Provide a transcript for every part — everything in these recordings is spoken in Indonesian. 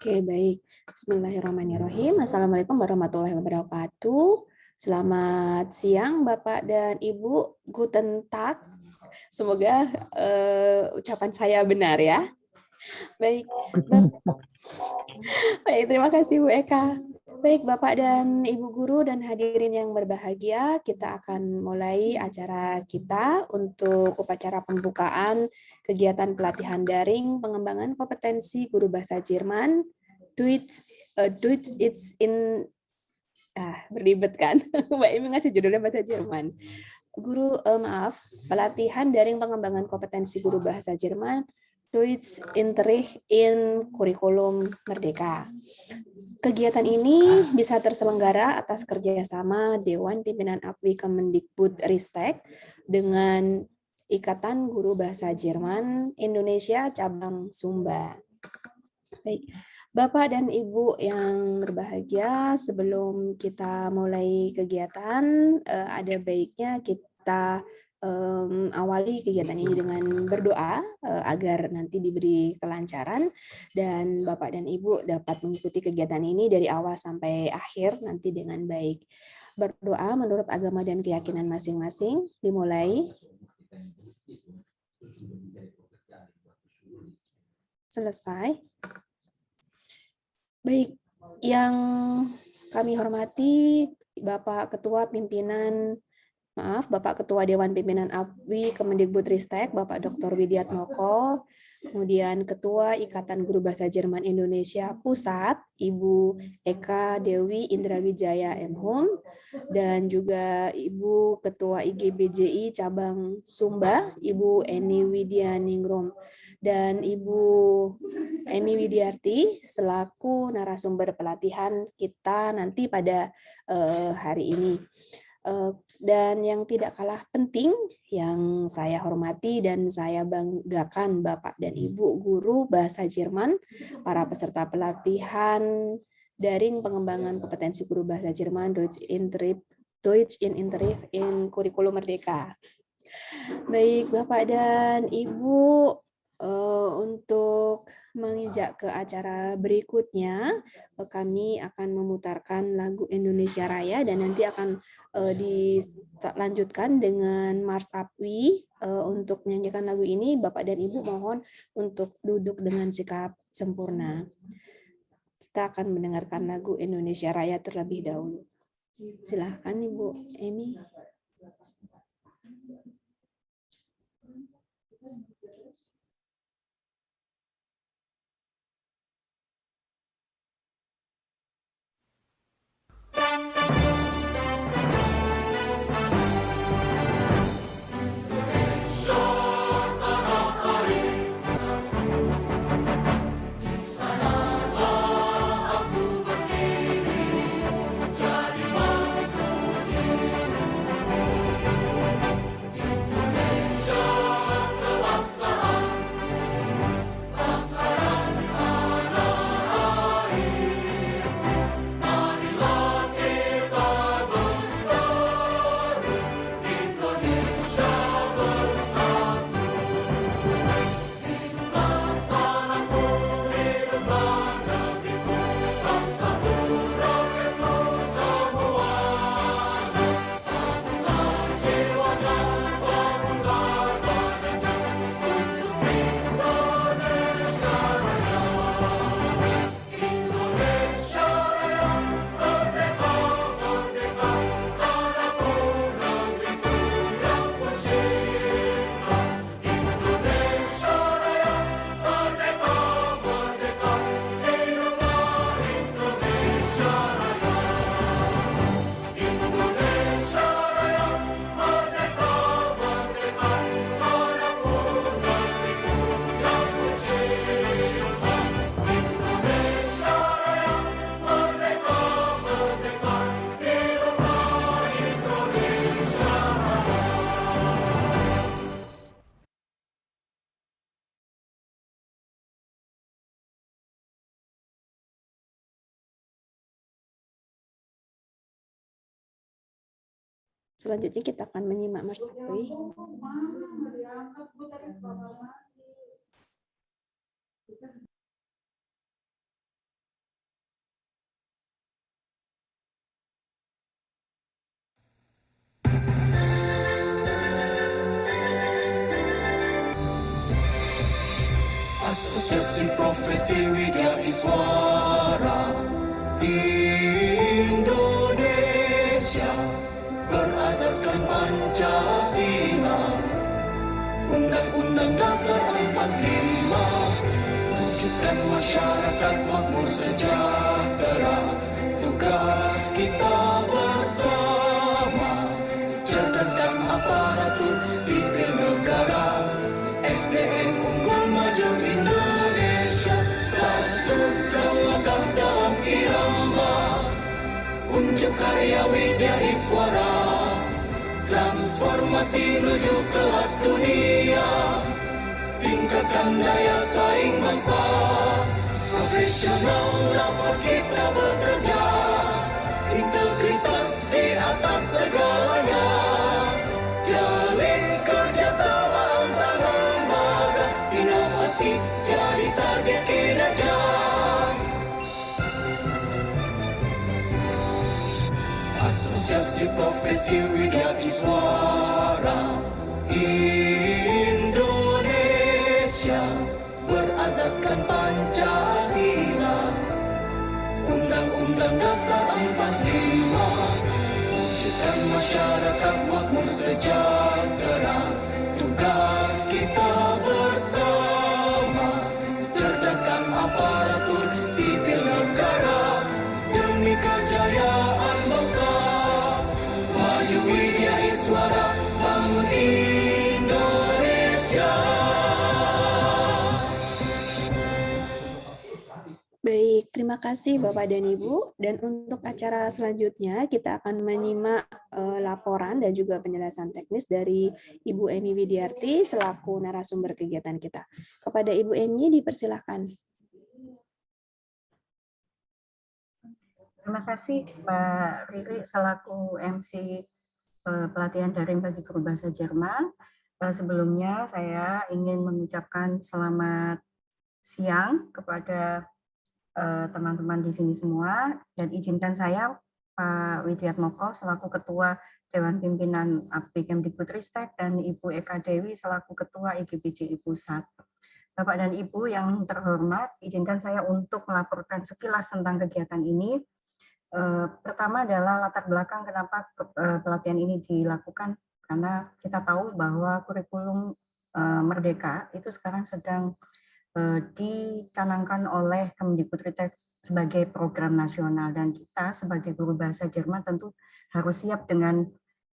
Oke, baik. Bismillahirrahmanirrahim. Assalamualaikum warahmatullahi wabarakatuh. Selamat siang, Bapak dan Ibu. Guten Tag. Semoga ucapan saya benar ya. Baik, baik, terima kasih Bu Eka. Baik, Bapak dan Ibu guru dan hadirin yang berbahagia, kita akan mulai acara kita untuk upacara pembukaan kegiatan pelatihan daring pengembangan kompetensi guru bahasa Jerman. Deutsch it's in berlibet kan. Mbak Imi ngasih judulnya bahasa Jerman. Pelatihan daring pengembangan kompetensi guru bahasa Jerman Deutsch Unterricht in Kurikulum Merdeka. Kegiatan ini bisa terselenggara atas kerjasama Dewan Pimpinan APWI Kemendikbudristek dengan Ikatan Guru Bahasa Jerman Indonesia Cabang Sumba. Baik, Bapak dan Ibu yang berbahagia, sebelum kita mulai kegiatan, ada baiknya kita awali kegiatan ini dengan berdoa agar nanti diberi kelancaran dan Bapak dan Ibu dapat mengikuti kegiatan ini dari awal sampai akhir nanti dengan baik. Berdoa menurut agama dan keyakinan masing-masing. Dimulai. Selesai. Baik, yang kami hormati Bapak Ketua Dewan Pimpinan APWI Kemendikbudristek, Bapak Dr. Widiatmoko, kemudian Ketua Ikatan Guru Bahasa Jerman Indonesia Pusat, Ibu Eka Dewi Indrawijaya M.Hum, dan juga Ibu Ketua IGBJI Cabang Sumba, Ibu Eni Widyaningrum, dan Ibu Emi Widiarti selaku narasumber pelatihan kita nanti pada hari ini. Dan yang tidak kalah penting yang saya hormati dan saya banggakan Bapak dan Ibu guru bahasa Jerman, para peserta pelatihan daring pengembangan kompetensi guru bahasa Jerman Deutsch in Unterricht in Kurikulum Merdeka. Baik, Bapak dan Ibu, untuk menginjak ke acara berikutnya, kami akan memutarkan lagu Indonesia Raya dan nanti akan dilanjutkan dengan Mars APWI. Untuk menyanyikan lagu ini, Bapak dan Ibu mohon untuk duduk dengan sikap sempurna. Kita akan mendengarkan lagu Indonesia Raya terlebih dahulu. Silakan Ibu Emi. Selanjutnya kita akan menyimak Mars APWI. Asosiasi Profesi Widya Iswara Indonesia berasaskan Pancasila, Undang-Undang Dasar 45, wujudkan masyarakat makmur sejahtera. Tugas kita bersama, cerdaskan aparatur sipil negara, SDM unggul maju Indonesia. Satukan langkah dalam irama, unjuk karya Widya Iswara, transformasi menuju kelas dunia, tingkatkan daya saing bangsa. Profesional nafas kita bekerja, integritas di atas segalanya. Jalin kerjasama antar lembaga, inovasi jadi target kinerja. Asosiasi Profesi Widya Iswara Indonesia berasaskan Pancasila, Undang-Undang Dasar 45, wujudkan masyarakat makmur sejahtera. Tugas kita bersama, cerdaskan aparatur sipil negara, demi kejayaan bangsa. Maju Widya Iswara, bangun Indonesia. Baik, terima kasih Bapak dan Ibu. Dan untuk acara selanjutnya kita akan menyimak laporan dan juga penjelasan teknis dari Ibu Emi Widiarti selaku narasumber kegiatan kita. Kepada Ibu Emi dipersilahkan. Terima kasih Mbak Riri selaku MC pelatihan daring bagi guru bahasa Jerman. Sebelumnya saya ingin mengucapkan selamat siang kepada teman-teman di sini semua, dan izinkan saya Pak Widiatmoko selaku Ketua Dewan Pimpinan Kemdikbudristek dan Ibu Eka Dewi selaku Ketua IGBJI Pusat. Bapak dan Ibu yang terhormat, izinkan saya untuk melaporkan sekilas tentang kegiatan ini. Pertama adalah latar belakang kenapa pelatihan ini dilakukan, karena kita tahu bahwa kurikulum Merdeka itu sekarang sedang dicanangkan oleh Kemdikbudristek sebagai program nasional, dan kita sebagai guru bahasa Jerman tentu harus siap dengan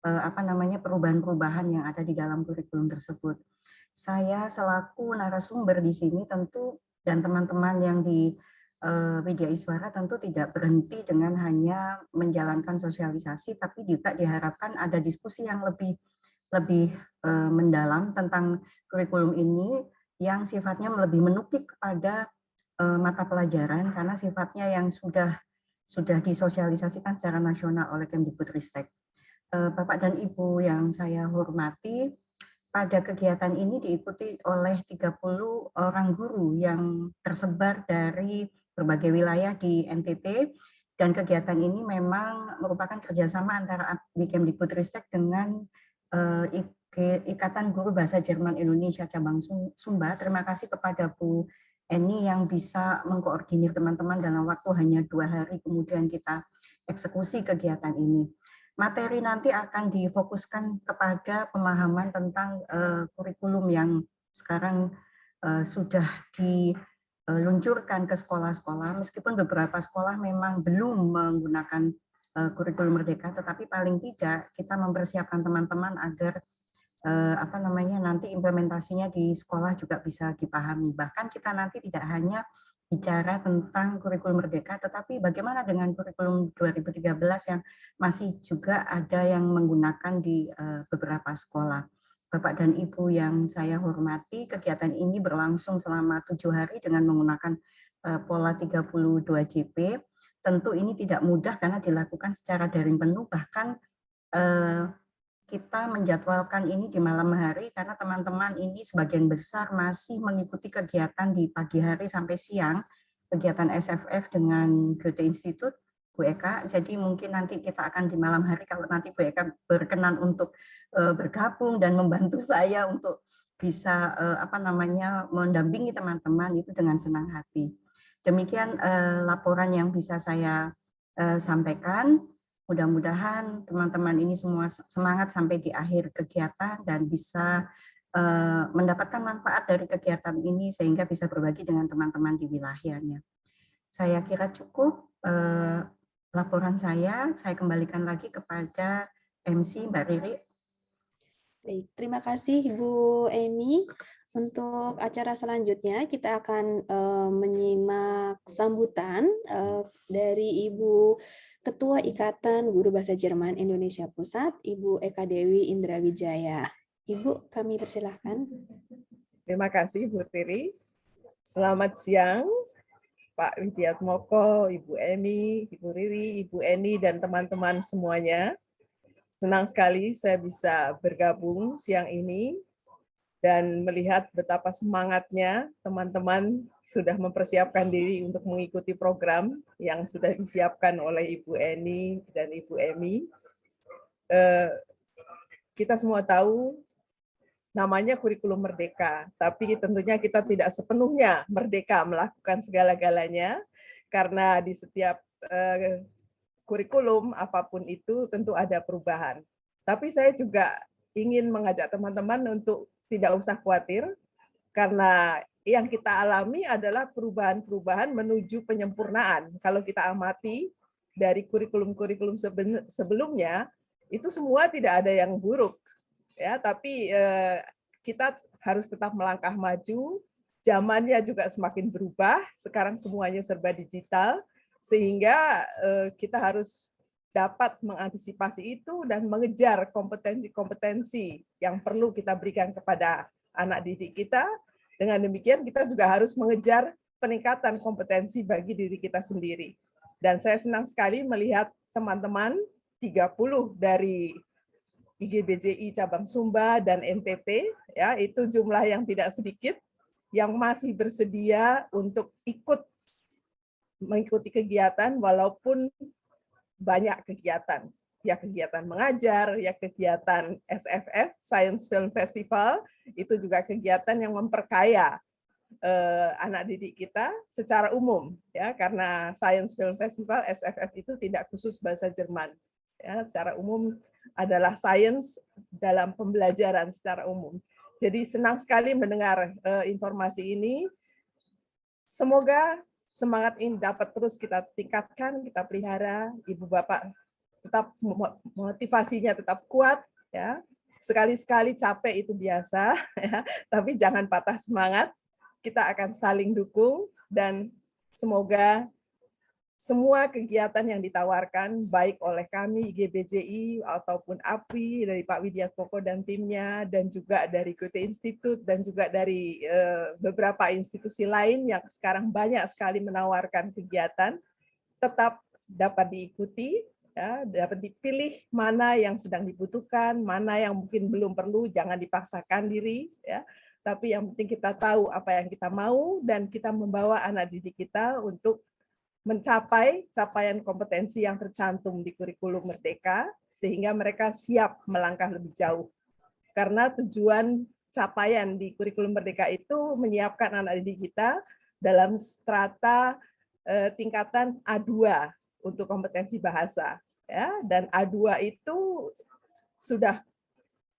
perubahan-perubahan yang ada di dalam kurikulum tersebut. Saya selaku narasumber di sini tentu, dan teman-teman yang di Widya Iswara tentu tidak berhenti dengan hanya menjalankan sosialisasi, tapi juga diharapkan ada diskusi yang lebih mendalam tentang kurikulum ini, yang sifatnya lebih menukik kepada mata pelajaran, karena sifatnya yang sudah disosialisasikan secara nasional oleh Kemdikbudristek. Bapak dan Ibu yang saya hormati, pada kegiatan ini diikuti oleh 30 orang guru yang tersebar dari berbagai wilayah di NTT, dan kegiatan ini memang merupakan kerjasama antara Kemdikbudristek dengan Ikatan Guru Bahasa Jerman Indonesia Cabang Sumba. Terima kasih kepada Bu Eni yang bisa mengkoordinir teman-teman dalam waktu hanya 2 hari, kemudian kita eksekusi kegiatan ini. Materi nanti akan difokuskan kepada pemahaman tentang kurikulum yang sekarang sudah diluncurkan ke sekolah-sekolah, meskipun beberapa sekolah memang belum menggunakan kurikulum Merdeka, tetapi paling tidak kita mempersiapkan teman-teman agar nanti implementasinya di sekolah juga bisa dipahami. Bahkan kita nanti tidak hanya bicara tentang kurikulum Merdeka, tetapi bagaimana dengan kurikulum 2013 yang masih juga ada yang menggunakan di beberapa sekolah. Bapak dan Ibu yang saya hormati, kegiatan ini berlangsung selama 7 hari dengan menggunakan pola 32 JP. Tentu ini tidak mudah karena dilakukan secara daring penuh, bahkan kita menjadwalkan ini di malam hari karena teman-teman ini sebagian besar masih mengikuti kegiatan di pagi hari sampai siang, kegiatan SFF dengan Goethe Institut, Bu Eka. Jadi mungkin nanti kita akan di malam hari kalau nanti Bu Eka berkenan untuk bergabung dan membantu saya untuk bisa mendampingi teman-teman itu dengan senang hati. Demikian laporan yang bisa saya sampaikan. Mudah-mudahan teman-teman ini semua semangat sampai di akhir kegiatan dan bisa mendapatkan manfaat dari kegiatan ini sehingga bisa berbagi dengan teman-teman di wilayahnya. Saya kira cukup laporan saya kembalikan lagi kepada MC Mbak Riri. Baik, terima kasih Ibu Emi. Untuk acara selanjutnya kita akan menyimak sambutan dari Ibu Ketua Ikatan Guru Bahasa Jerman Indonesia Pusat, Ibu Eka Dewi Indra Wijaya. Ibu, kami persilahkan. Terima kasih Bu Tiri. Selamat siang Pak Widiatmoko, Ibu Emi, Ibu Riri, Ibu Eni, dan teman-teman semuanya. Senang sekali saya bisa bergabung siang ini dan melihat betapa semangatnya teman-teman sudah mempersiapkan diri untuk mengikuti program yang sudah disiapkan oleh Ibu Eni dan Ibu Emi. Kita semua tahu namanya kurikulum merdeka, tapi tentunya kita tidak sepenuhnya merdeka melakukan segala-galanya, karena di setiap kurikulum apapun itu tentu ada perubahan. Tapi saya juga ingin mengajak teman-teman untuk tidak usah khawatir, karena yang kita alami adalah perubahan-perubahan menuju penyempurnaan. Kalau kita amati dari kurikulum-kurikulum sebelumnya, itu semua tidak ada yang buruk, ya. Tapi kita harus tetap melangkah maju. Zamannya juga semakin berubah. Sekarang semuanya serba digital, sehingga kita harus dapat mengantisipasi itu dan mengejar kompetensi-kompetensi yang perlu kita berikan kepada anak didik kita. Dengan demikian kita juga harus mengejar peningkatan kompetensi bagi diri kita sendiri. Dan saya senang sekali melihat teman-teman 30 dari IGBJI cabang Sumba dan NTT, ya, itu jumlah yang tidak sedikit yang masih bersedia untuk mengikuti kegiatan walaupun banyak kegiatan. Ya kegiatan mengajar, ya kegiatan SFF, Science Film Festival, itu juga kegiatan yang memperkaya anak didik kita secara umum, ya, karena Science Film Festival SFF itu tidak khusus bahasa Jerman, ya, secara umum adalah sains dalam pembelajaran secara umum. Jadi senang sekali mendengar informasi ini. Semoga semangat ini dapat terus kita tingkatkan, kita pelihara. Ibu Bapak tetap motivasinya tetap kuat, ya. Sekali-sekali capek itu biasa, ya, tapi jangan patah semangat. Kita akan saling dukung dan semoga semua kegiatan yang ditawarkan baik oleh kami IGBJI ataupun API dari Pak Widiatmoko dan timnya, dan juga dari Goethe Institute dan juga dari beberapa institusi lain yang sekarang banyak sekali menawarkan kegiatan, tetap dapat diikuti, ya, dapat dipilih mana yang sedang dibutuhkan, mana yang mungkin belum perlu, jangan dipaksakan diri, ya. Tapi yang penting kita tahu apa yang kita mau dan kita membawa anak didik kita untuk mencapai capaian kompetensi yang tercantum di kurikulum Merdeka, sehingga mereka siap melangkah lebih jauh. Karena tujuan capaian di kurikulum Merdeka itu menyiapkan anak didik kita dalam strata tingkatan A2 untuk kompetensi bahasa, ya, dan A2 itu sudah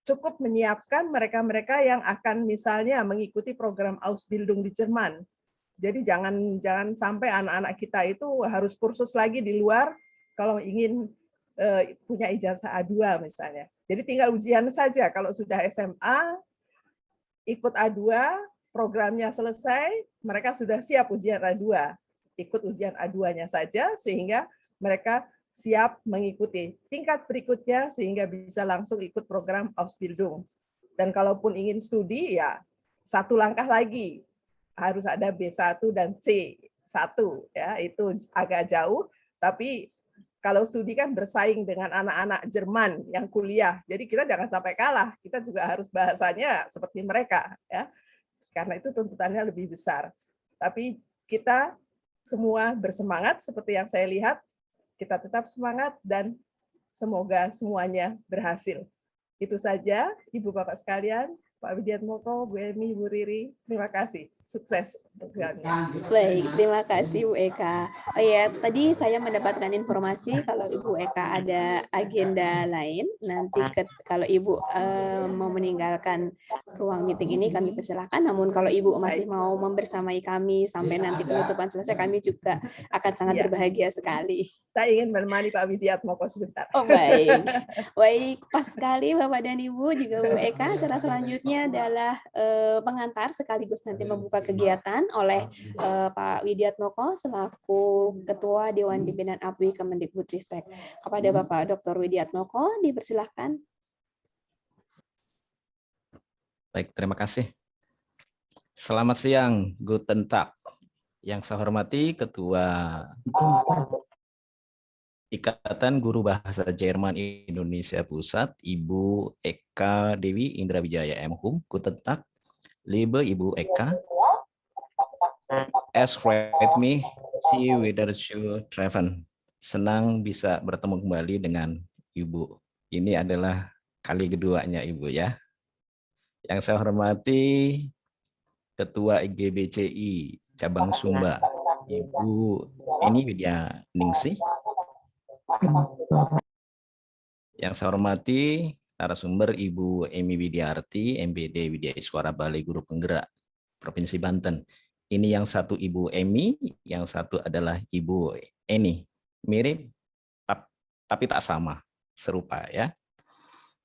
cukup menyiapkan mereka-mereka yang akan misalnya mengikuti program Ausbildung di Jerman. Jadi jangan sampai anak-anak kita itu harus kursus lagi di luar kalau ingin punya ijazah A2 misalnya. Jadi tinggal ujian saja. Kalau sudah SMA, ikut A2, programnya selesai, mereka sudah siap ujian A2. Ikut ujian A2-nya saja sehingga mereka siap mengikuti tingkat berikutnya sehingga bisa langsung ikut program Ausbildung. Dan kalaupun ingin studi, ya satu langkah lagi. Harus ada B1 dan C1, ya, itu agak jauh, tapi kalau studi kan bersaing dengan anak-anak Jerman yang kuliah, jadi kita jangan sampai kalah, kita juga harus bahasanya seperti mereka, ya, karena itu tuntutannya lebih besar. Tapi kita semua bersemangat seperti yang saya lihat, kita tetap semangat dan semoga semuanya berhasil. Itu saja, Ibu Bapak sekalian. Pak Widiatmoko, Bu Emi, Bu Riri, terima kasih. Sukses untuk kalian. Baik, terima kasih Bu Eka. Oh ya, tadi saya mendapatkan informasi kalau Ibu Eka ada agenda lain. Nanti kalau Ibu mau meninggalkan ruang meeting ini, kami persilahkan. Namun kalau Ibu masih mau membersamai kami sampai nanti penutupan selesai, kami juga akan sangat Iya. berbahagia sekali. Saya ingin menemani Pak Widiatmoko sebentar. Oh baik, baik, pas sekali Bapak dan Ibu, juga Bu Eka. Acara selanjutnya adalah pengantar sekaligus nanti membuka kegiatan oleh Pak Widiatmoko selaku Ketua Dewan Pimpinan APWI Kemendikbudristek. Kepada Bapak Dr. Widiatmoko, dipersilahkan. Baik, terima kasih. Selamat siang, Guten Tag. Yang saya hormati Ketua Ikatan Guru Bahasa Jerman Indonesia Pusat, Ibu Eka Dewi Indrawijaya MHum. Guten Tag, liebe Ibu Eka. Es freut mich, Sie wieder zu treffen. Senang bisa bertemu kembali dengan Ibu. Ini adalah kali keduanya Ibu ya. Yang saya hormati Ketua IGBCI Cabang Sumba, Ibu Eni Widya Ningsih. Yang saya hormati narasumber Ibu Emi Widiarti, MBD Widya Iswara Balai Guru Penggerak Provinsi Banten. Ini yang satu Ibu Emi, yang satu adalah Ibu Eni. Mirip, tapi tak sama, serupa ya.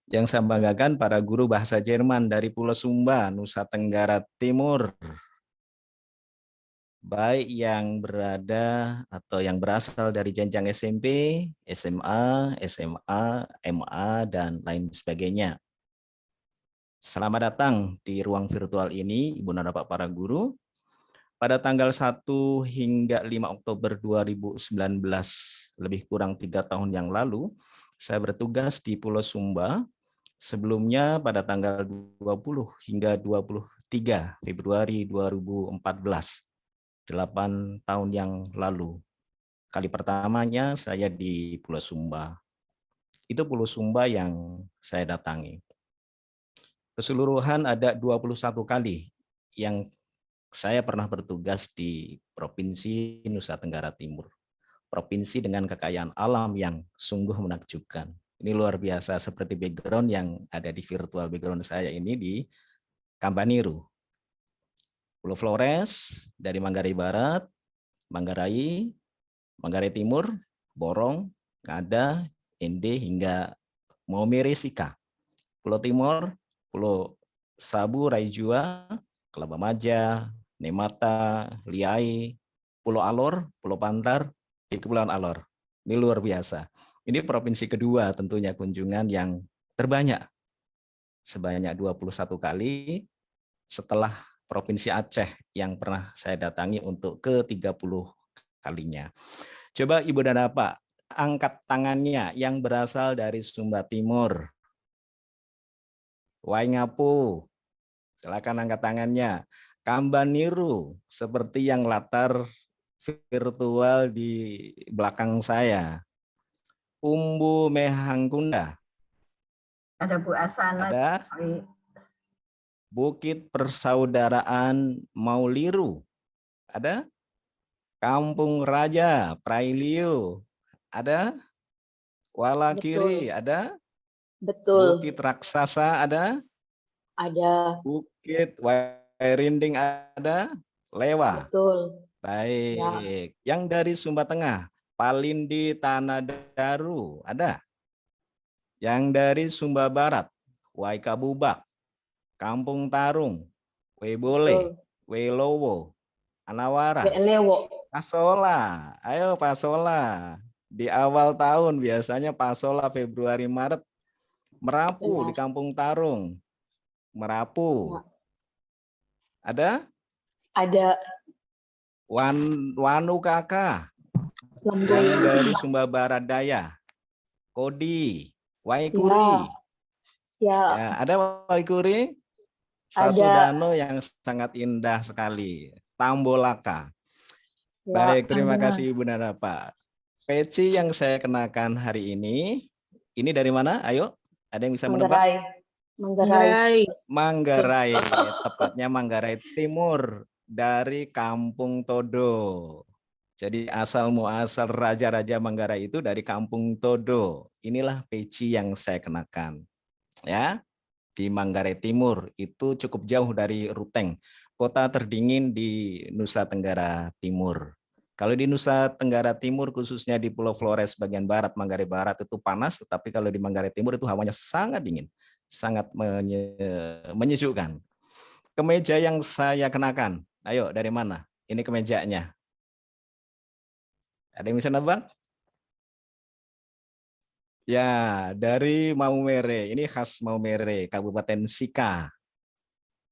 Yang saya banggakan para guru bahasa Jerman dari Pulau Sumba, Nusa Tenggara Timur. Baik yang berada atau yang berasal dari jenjang SMP, SMA, MA, dan lain sebagainya. Selamat datang di ruang virtual ini, Ibu dan Bapak para guru. Pada tanggal 1 hingga 5 Oktober 2019, lebih kurang 3 tahun yang lalu, saya bertugas di Pulau Sumba. Sebelumnya pada tanggal 20 hingga 23 Februari 2014, 8 tahun yang lalu. Kali pertamanya saya di Pulau Sumba. Itu Pulau Sumba yang saya datangi. Keseluruhan ada 21 kali yang saya pernah bertugas di Provinsi Nusa Tenggara Timur. Provinsi dengan kekayaan alam yang sungguh menakjubkan. Ini luar biasa seperti background yang ada di virtual background saya ini di Kampaniru. Pulau Flores, dari Manggarai Barat, Manggarai, Manggarai Timur, Borong, Ngada, Ende, hingga Maumere Sika. Pulau Timur, Pulau Sabu, Raijua, Kelaba Maja, Nemata, Liai, Pulau Alor, Pulau Pantar, di Kepulauan Alor. Ini luar biasa. Ini provinsi kedua tentunya kunjungan yang terbanyak. Sebanyak 21 kali setelah Provinsi Aceh yang pernah saya datangi untuk ke-30 kalinya. Coba Ibu dan Bapak angkat tangannya yang berasal dari Sumba Timur. Waingapu, silakan angkat tangannya. Kampaniru, seperti yang latar virtual di belakang saya. Umbu Mehangkunda. Ada Bu Asana. Ada. Bukit Persaudaraan Mauliru. Ada. Kampung Raja Prailio. Ada. Walakiri. Betul. Ada. Betul. Bukit Raksasa ada. Ada. Bukit Wairinding ada. Lewa. Betul. Baik. Ya. Yang dari Sumba Tengah, Palindi Tanah Daru ada. Yang dari Sumba Barat, Waikabubak, Kampung Tarung, Webole, Welowo, Anawara, Lewo. Pasola. Ayo Pasola. Di awal tahun biasanya Pasola Februari Maret. Merapu. Benar. Di Kampung Tarung. Merapu. Ada? Ada. Wanu Kakak. Yang dari Sumba Barat Daya. Kodi. Waikuri. Ya. Ada Waikuri? Satu danau yang sangat indah sekali. Tambolaka. Ya, baik, terima kasih Ibu dan Bapak. Peci yang saya kenakan hari ini dari mana? Ayo, ada yang bisa menebak? Manggarai. Manggarai, tepatnya Manggarai Timur dari Kampung Todo. Jadi asal muasal raja-raja Manggarai itu dari Kampung Todo. Inilah peci yang saya kenakan. Ya, di Manggarai Timur itu cukup jauh dari Ruteng, kota terdingin di Nusa Tenggara Timur. Kalau di Nusa Tenggara Timur, khususnya di Pulau Flores bagian barat, Manggarai Barat itu panas, tetapi kalau di Manggarai Timur itu hawanya sangat dingin, sangat menyejukkan. Kemeja yang saya kenakan, ayo dari mana? Ini kemejanya. Ada yang bisa nebak? Ya, dari Maumere. Ini khas Maumere, Kabupaten Sika.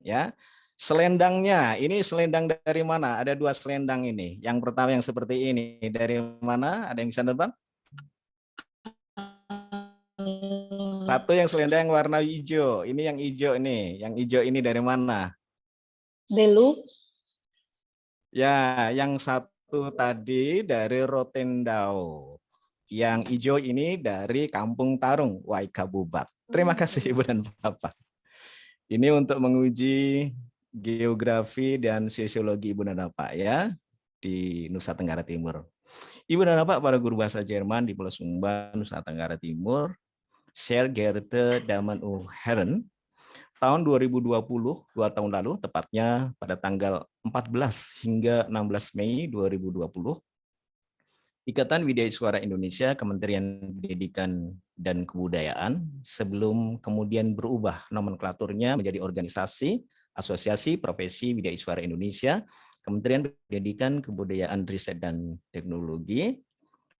Ya, selendangnya, ini selendang dari mana? Ada dua selendang ini. Yang pertama yang seperti ini, dari mana? Ada yang bisa nebak? Satu yang selendang warna hijau. Ini yang hijau ini. Yang hijau ini dari mana? Belu. Ya, yang satu tadi dari Rotendao. Yang hijau ini dari Kampung Tarung, Waikabubak. Terima kasih Ibu dan Bapak. Ini untuk menguji geografi dan sosiologi Ibu dan Bapak ya di Nusa Tenggara Timur. Ibu dan Bapak, para guru bahasa Jerman di Pulau Sumba, Nusa Tenggara Timur, Sehr geehrte Damen und Herren, tahun 2020, 2 tahun lalu, tepatnya pada tanggal 14 hingga 16 Mei 2020, Ikatan Widya Suara Indonesia, Kementerian Pendidikan dan Kebudayaan, sebelum kemudian berubah nomenklaturnya menjadi organisasi, Asosiasi Profesi Widya Suara Indonesia, Kementerian Pendidikan, Kebudayaan, Riset, dan Teknologi,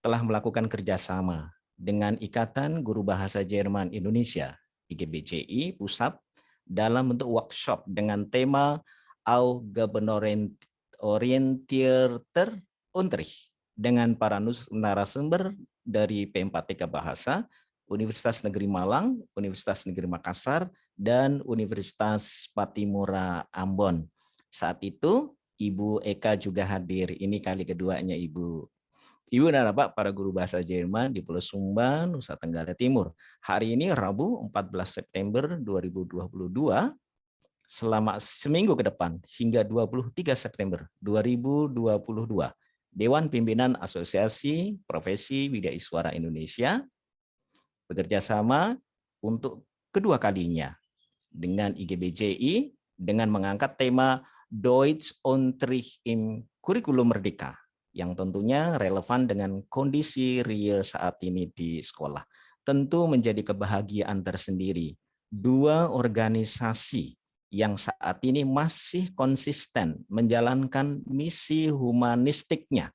telah melakukan kerjasama dengan Ikatan Guru Bahasa Jerman Indonesia, IGBJI, Pusat, dalam bentuk workshop dengan tema Ausgabenorientierter Unterricht, dengan para narasumber dari P4TK Bahasa, Universitas Negeri Malang, Universitas Negeri Makassar, dan Universitas Patimura Ambon. Saat itu Ibu Eka juga hadir. Ini kali keduanya Ibu. Ibu dan Bapak, para guru bahasa Jerman di Pulau Sumba, Nusa Tenggara Timur. Hari ini Rabu 14 September 2022, selama seminggu ke depan hingga 23 September 2022, Dewan Pimpinan Asosiasi Profesi Widya Suara Indonesia bekerja sama untuk kedua kalinya dengan IGBJI dengan mengangkat tema Deutsch Unterricht im Kurikulum Merdeka, yang tentunya relevan dengan kondisi real saat ini di sekolah. Tentu menjadi kebahagiaan tersendiri. Dua organisasi yang saat ini masih konsisten menjalankan misi humanistiknya,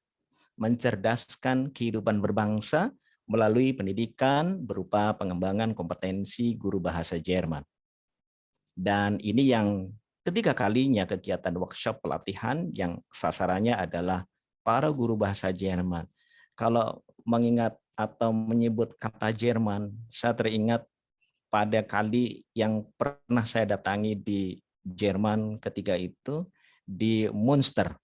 mencerdaskan kehidupan berbangsa melalui pendidikan berupa pengembangan kompetensi guru bahasa Jerman. Dan ini yang ketiga kalinya kegiatan workshop pelatihan yang sasarannya adalah para guru bahasa Jerman. Kalau mengingat atau menyebut kata Jerman, saya teringat pada kali yang pernah saya datangi di Jerman ketika itu di Münster,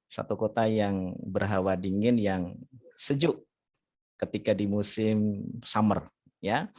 satu kota yang berhawa dingin yang sejuk ketika di musim summer ya.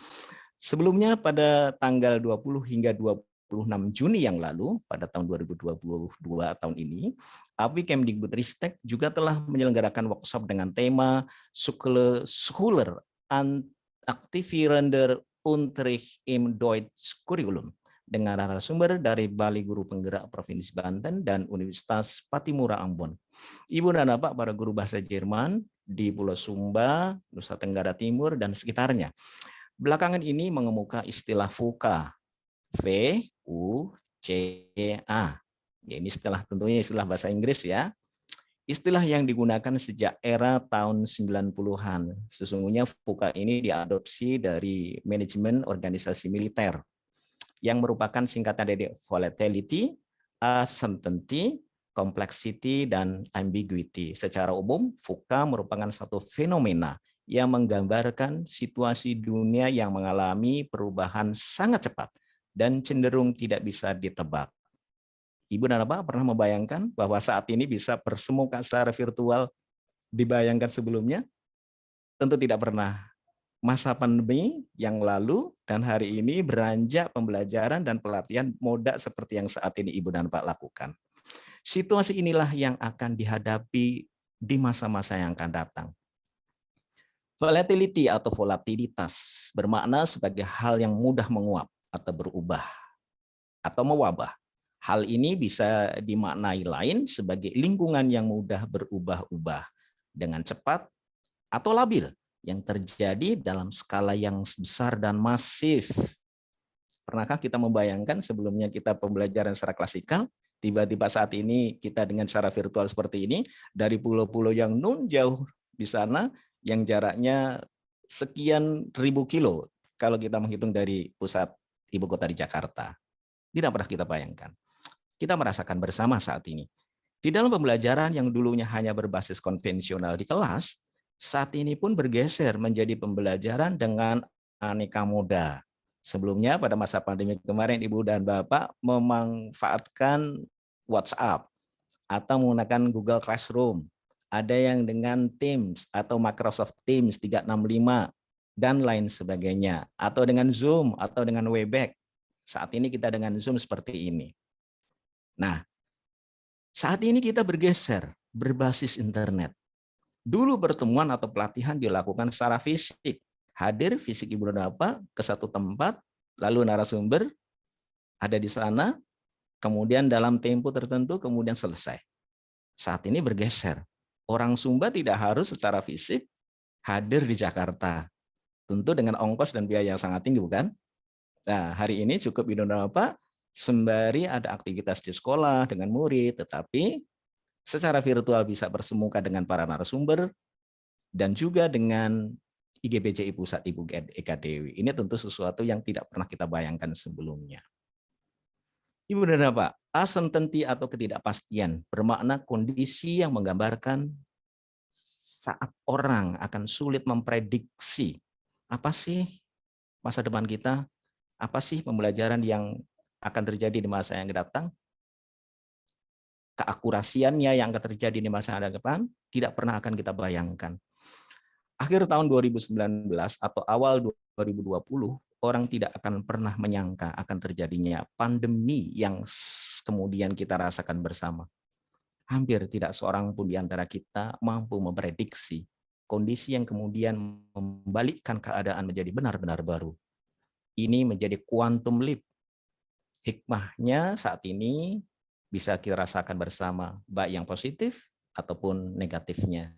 Sebelumnya pada tanggal 20 hingga 26 Juni yang lalu pada tahun 2022 tahun ini, API Kemdikbudristek juga telah menyelenggarakan workshop dengan tema Schüler an aktivierender Unterricht im Deutsch Curriculum dengan narasumber dari Balai Guru Penggerak Provinsi Banten dan Universitas Patimura Ambon. Ibu dan Bapak, para guru bahasa Jerman di Pulau Sumba, Nusa Tenggara Timur dan sekitarnya. Belakangan ini mengemuka istilah VUCA, V-U-C-A. Ya, ini tentunya istilah bahasa Inggris ya. Istilah yang digunakan sejak era tahun 90-an. Sesungguhnya VUCA ini diadopsi dari manajemen organisasi militer yang merupakan singkatan dari volatility, uncertainty, complexity, dan ambiguity. Secara umum, VUCA merupakan satu fenomena yang menggambarkan situasi dunia yang mengalami perubahan sangat cepat dan cenderung tidak bisa ditebak. Ibu dan Bapak pernah membayangkan bahwa saat ini bisa bersemuka secara virtual dibayangkan sebelumnya? Tentu tidak pernah masa pandemi yang lalu dan hari ini beranjak pembelajaran dan pelatihan moda seperti yang saat ini Ibu dan Pak lakukan. Situasi inilah yang akan dihadapi di masa-masa yang akan datang. Volatility atau volatilitas bermakna sebagai hal yang mudah menguap atau berubah atau mewabah. Hal ini bisa dimaknai lain sebagai lingkungan yang mudah berubah-ubah dengan cepat atau labil yang terjadi dalam skala yang besar dan masif. Pernahkah kita membayangkan sebelumnya kita pembelajaran secara klasikal, tiba-tiba saat ini kita dengan secara virtual seperti ini, dari pulau-pulau yang nun jauh di sana, yang jaraknya sekian ribu kilo, kalau kita menghitung dari pusat ibu kota di Jakarta. Tidak pernah kita bayangkan. Kita merasakan bersama saat ini. Di dalam pembelajaran yang dulunya hanya berbasis konvensional di kelas, saat ini pun bergeser menjadi pembelajaran dengan aneka moda. Sebelumnya pada masa pandemi kemarin Ibu dan Bapak memanfaatkan WhatsApp atau menggunakan Google Classroom. Ada yang dengan Teams atau Microsoft Teams 365 dan lain sebagainya. Atau dengan Zoom atau dengan Webex. Saat ini kita dengan Zoom seperti ini. Nah, saat ini kita bergeser berbasis internet. Dulu pertemuan atau pelatihan dilakukan secara fisik. Hadir fisik Ibu dan Bapak ke satu tempat, lalu narasumber ada di sana, kemudian dalam tempo tertentu, kemudian selesai. Saat ini bergeser. Orang Sumba tidak harus secara fisik hadir di Jakarta. Tentu dengan ongkos dan biaya yang sangat tinggi, bukan? Nah, hari ini cukup Ibu dan Bapak sembari ada aktivitas di sekolah dengan murid, tetapi secara virtual bisa bersemuka dengan para narasumber dan juga dengan IGBJI Pusat Ibu Eka Dewi. Ini tentu sesuatu yang tidak pernah kita bayangkan sebelumnya. Ibu dan Bapak, uncertainty atau ketidakpastian bermakna kondisi yang menggambarkan saat orang akan sulit memprediksi apa sih masa depan kita, apa sih pembelajaran yang akan terjadi di masa yang datang. Keakurasiannya yang akan terjadi di masa depan tidak pernah akan kita bayangkan. Akhir tahun 2019 atau awal 2020, orang tidak akan pernah menyangka akan terjadinya pandemi yang kemudian kita rasakan bersama. Hampir tidak seorang pun di antara kita mampu memprediksi kondisi yang kemudian membalikkan keadaan menjadi benar-benar baru. Ini menjadi quantum leap. Hikmahnya saat ini bisa kita rasakan bersama, baik yang positif ataupun negatifnya.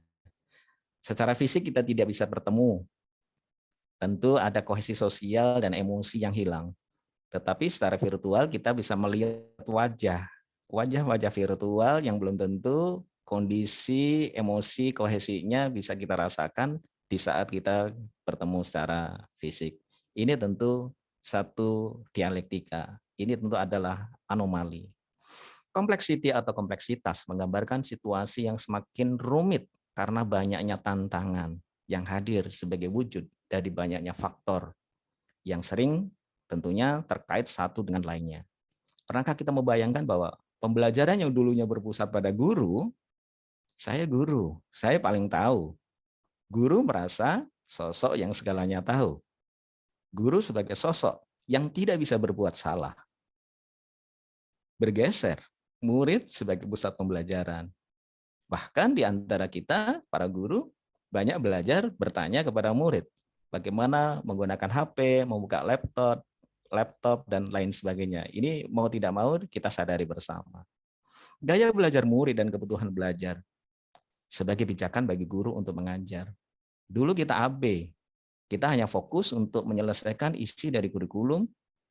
Secara fisik kita tidak bisa bertemu. Tentu ada kohesi sosial dan emosi yang hilang. Tetapi secara virtual kita bisa melihat wajah-wajah virtual yang belum tentu kondisi, emosi, kohesinya bisa kita rasakan di saat kita bertemu secara fisik. Ini tentu satu dialektika. Ini tentu adalah anomali. Kompleksiti atau kompleksitas menggambarkan situasi yang semakin rumit karena banyaknya tantangan yang hadir sebagai wujud dari banyaknya faktor yang sering tentunya terkait satu dengan lainnya. Pernahkah kita membayangkan bahwa pembelajaran yang dulunya berpusat pada guru, saya paling tahu. Guru merasa sosok yang segalanya tahu. Guru sebagai sosok yang tidak bisa berbuat salah. Bergeser. Murid sebagai pusat pembelajaran. Bahkan di antara kita, para guru, banyak belajar bertanya kepada murid. Bagaimana menggunakan HP, membuka laptop, dan lain sebagainya. Ini mau tidak mau kita sadari bersama. Gaya belajar murid dan kebutuhan belajar sebagai pijakan bagi guru untuk mengajar. Dulu kita AB. Kita hanya fokus untuk menyelesaikan isi dari kurikulum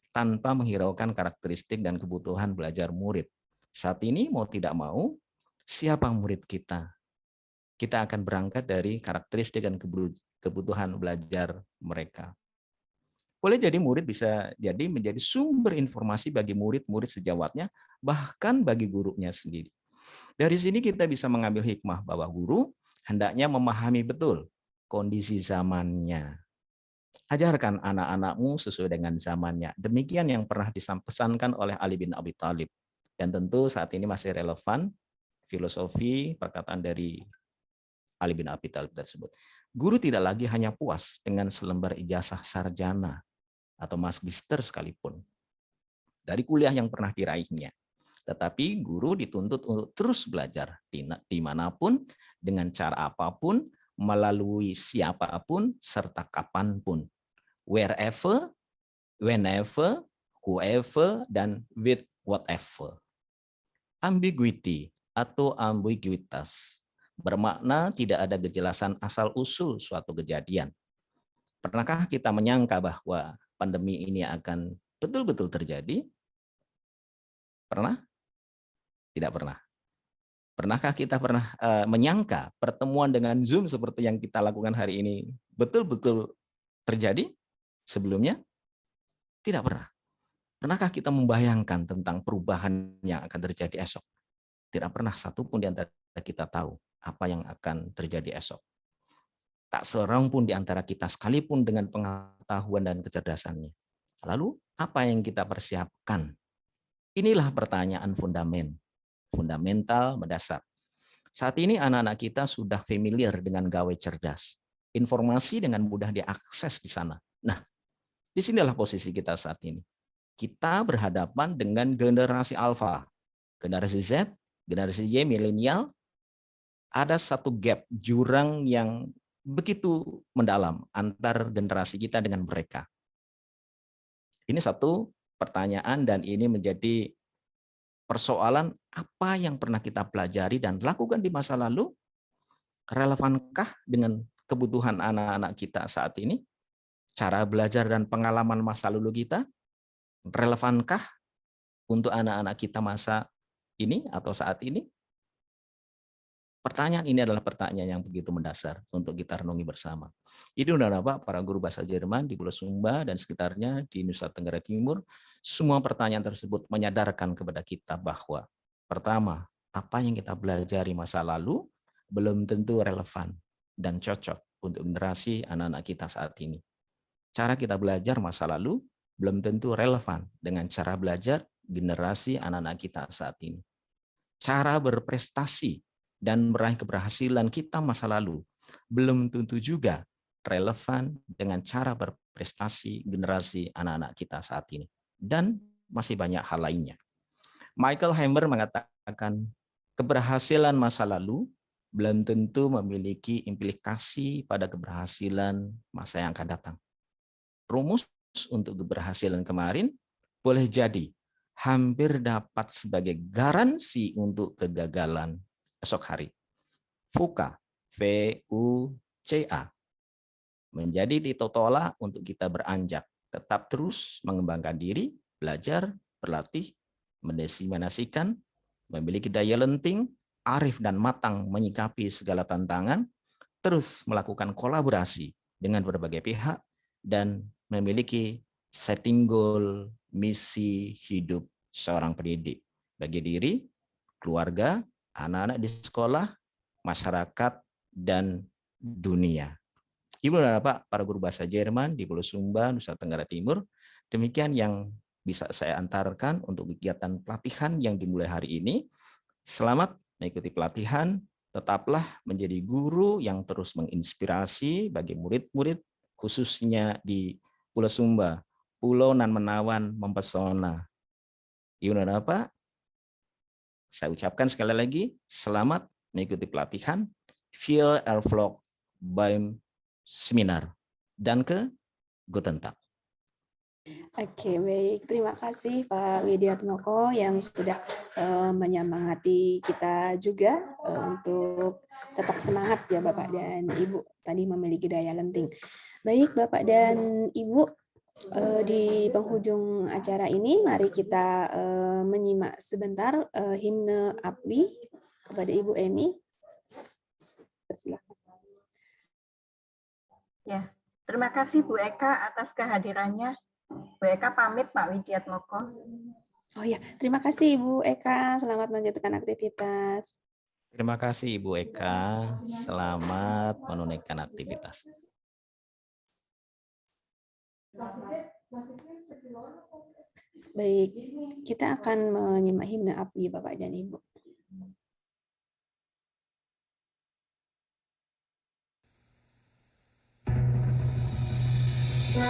tanpa menghiraukan karakteristik dan kebutuhan belajar murid. Saat ini mau tidak mau, siapa murid kita? Kita akan berangkat dari karakteristik dan kebutuhan belajar mereka. Boleh jadi murid bisa jadi menjadi sumber informasi bagi murid-murid sejawatnya, bahkan bagi gurunya sendiri. Dari sini kita bisa mengambil hikmah bahwa guru hendaknya memahami betul kondisi zamannya. Ajarkan anak-anakmu sesuai dengan zamannya. Demikian yang pernah dipesankan oleh Ali bin Abi Thalib. Dan tentu saat ini masih relevan filosofi perkataan dari Ali bin Abi Thalib tersebut. Guru tidak lagi hanya puas dengan selembar ijazah sarjana atau magister sekalipun dari kuliah yang pernah diraihnya. Tetapi guru dituntut untuk terus belajar dimanapun, dengan cara apapun, melalui siapapun, serta kapanpun. Wherever, whenever, whoever, dan with whatever. Ambiguity atau ambiguitas bermakna tidak ada kejelasan asal-usul suatu kejadian. Pernahkah kita menyangka bahwa pandemi ini akan betul-betul terjadi? Pernah? Tidak pernah. Pernahkah kita menyangka pertemuan dengan Zoom seperti yang kita lakukan hari ini betul-betul terjadi sebelumnya? Tidak pernah. Pernahkah kita membayangkan tentang perubahan yang akan terjadi esok? Tidak pernah satupun di antara kita tahu apa yang akan terjadi esok. Tak seorang pun di antara kita sekalipun dengan pengetahuan dan kecerdasannya. Lalu apa yang kita persiapkan? Inilah pertanyaan fundamental mendasar. Saat ini anak-anak kita sudah familiar dengan gawai cerdas. Informasi dengan mudah diakses di sana. Nah, disinilah posisi kita saat ini. Kita berhadapan dengan generasi alfa, generasi Z, generasi Y, milenial. Ada satu gap, jurang yang begitu mendalam antar generasi kita dengan mereka. Ini satu pertanyaan dan ini menjadi persoalan apa yang pernah kita pelajari dan lakukan di masa lalu, relevankah dengan kebutuhan anak-anak kita saat ini? Cara belajar dan pengalaman masa lalu kita, relevankah untuk anak-anak kita masa ini atau saat ini? Pertanyaan ini adalah pertanyaan yang begitu mendasar untuk kita renungi bersama. Ini Bapak, para guru bahasa Jerman di Pulau Sumba dan sekitarnya di Nusa Tenggara Timur, semua pertanyaan tersebut menyadarkan kepada kita bahwa pertama, apa yang kita pelajari masa lalu belum tentu relevan dan cocok untuk generasi anak-anak kita saat ini. Cara kita belajar masa lalu belum tentu relevan dengan cara belajar generasi anak-anak kita saat ini. Cara berprestasi dan meraih keberhasilan kita masa lalu belum tentu juga relevan dengan cara berprestasi generasi anak-anak kita saat ini. Dan masih banyak hal lainnya. Michael Hammer mengatakan keberhasilan masa lalu belum tentu memiliki implikasi pada keberhasilan masa yang akan datang. Rumus untuk keberhasilan kemarin boleh jadi hampir dapat sebagai garansi untuk kegagalan esok hari. VUCA, V-U-C-A, menjadi titik tolak untuk kita beranjak, tetap terus mengembangkan diri, belajar, berlatih, mendesimasikan, memiliki daya lenting, arif dan matang menyikapi segala tantangan, terus melakukan kolaborasi dengan berbagai pihak, dan memiliki setting goal, misi hidup seorang pendidik bagi diri, keluarga, anak-anak di sekolah, masyarakat, dan dunia. Ibu dan Bapak, para guru bahasa Jerman di Pulau Sumba, Nusa Tenggara Timur, demikian yang bisa saya antarkan untuk kegiatan pelatihan yang dimulai hari ini. Selamat mengikuti pelatihan, tetaplah menjadi guru yang terus menginspirasi bagi murid-murid, khususnya di Pulau Sumba, Pulau Nan Menawan mempesona. Ibu dan Bapak, saya ucapkan sekali lagi, selamat mengikuti pelatihan Via Airvlog BIM Seminar. Dan ke Guten Tag. Oke, baik. Terima kasih Pak Widiatmoko yang sudah menyemangati kita juga untuk tetap semangat ya Bapak dan Ibu. Tadi memiliki daya lenting. Baik Bapak dan Ibu, di penghujung acara ini mari kita menyimak sebentar himne APWI kepada Ibu Emi. Silakan. Ya, terima kasih Bu Eka atas kehadirannya. Bu Eka pamit Pak Widiatmoko. Oh ya, terima kasih Ibu Eka. Selamat melanjutkan aktivitas. Terima kasih Ibu Eka. Selamat menunaikan aktivitas. Baik, kita akan menyimak himne APWI Bapak dan Ibu. Widya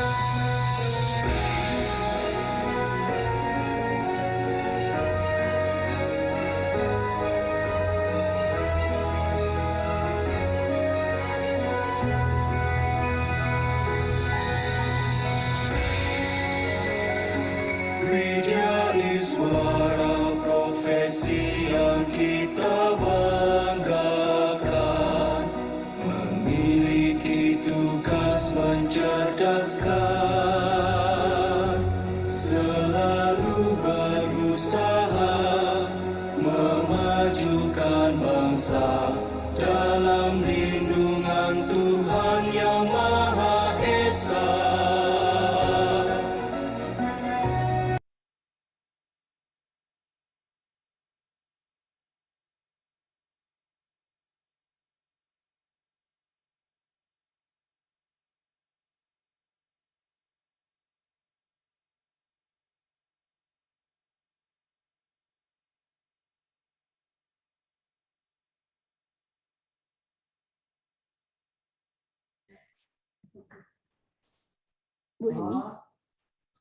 Iswara, profesi yang kita banggakan, memiliki tugas mencerdaskan, selalu berusaha memajukan bangsa dalam lindungan Tuhan Yang Maha Esa. Bu Hemi.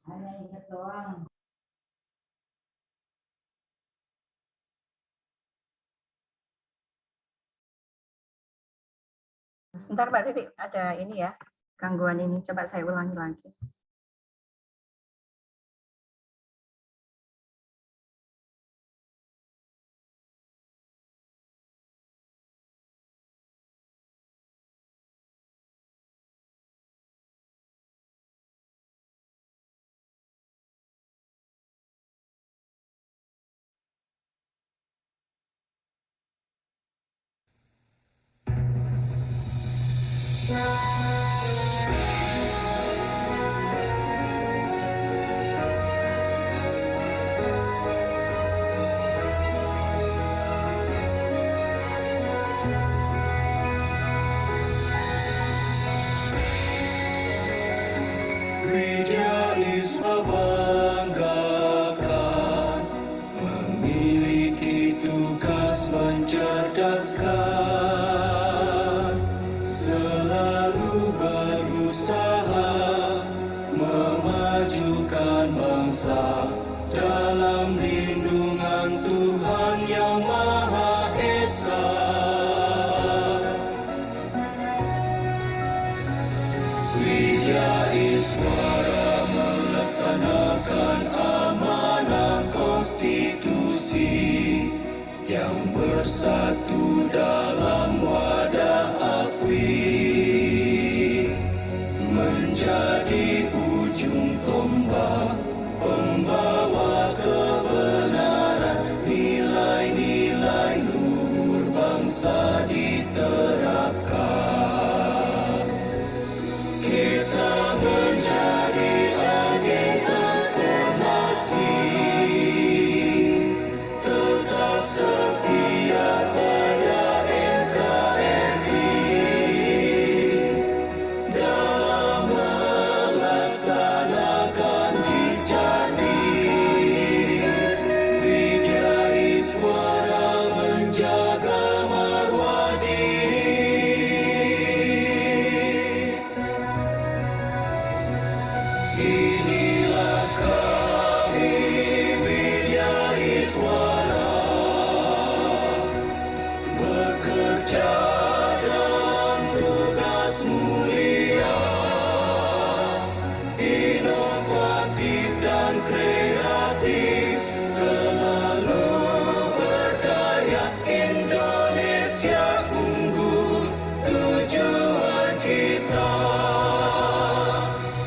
Hanya ingat doang. Sebentar Mbak Devi, ada ini ya, gangguan ini. Coba saya ulangi lagi. Widya Iswara banggakan, memiliki tugas mencerdaskan, selalu berusaha memajukan bangsa dalam lindungan Tuhan Yang Maha Esa. Widya Iswara melaksanakan amanah konstitusi yang bersatu dalam wadah akui, menjadi ujung tombak pembawa kebenaran, nilai-nilai luhur bangsa diterapkan. Kita menjadi agen transformasi, tetap setia pada NKRI dalam melaksanakan Dikjati. Widya Iswara menjaga marwah diri. Inilah kami, Widya Iswara, bekerja dalam tugas mulia, inovatif dan kreatif, selalu berkarya. Indonesia unggul, tujuan kita.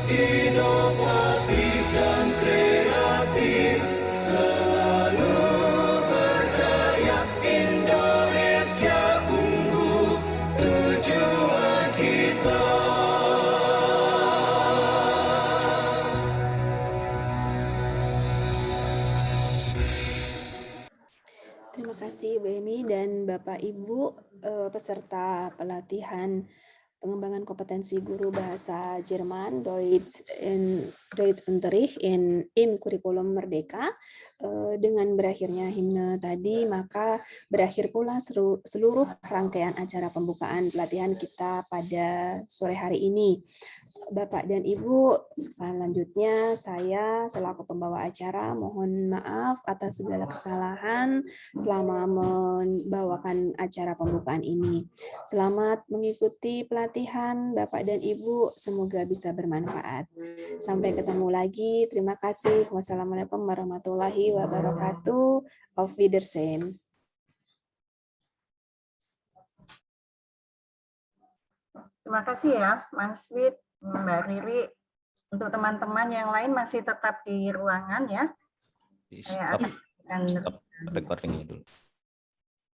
Inovatif dan kreatif, selalu berkarya. Indonesia unggul, tujuan kita. Terima kasih Bu Hemi dan Bapak Ibu peserta pelatihan pengembangan kompetensi guru bahasa Jerman Deutschunterricht in Kurikulum Merdeka. Dengan berakhirnya himne tadi, maka berakhir pula seluruh rangkaian acara pembukaan pelatihan kita pada sore hari ini. Bapak dan Ibu, selanjutnya saya selaku pembawa acara mohon maaf atas segala kesalahan selama membawakan acara pembukaan ini. Selamat mengikuti pelatihan Bapak dan Ibu, semoga bisa bermanfaat. Sampai ketemu lagi, terima kasih. Wassalamualaikum warahmatullahi wabarakatuh. Auf Wiedersehen. Terima kasih ya, Mas Wid, Mbak Riri. Untuk teman-teman yang lain masih tetap di ruangan ya. Di Saya stop akan recording dulu.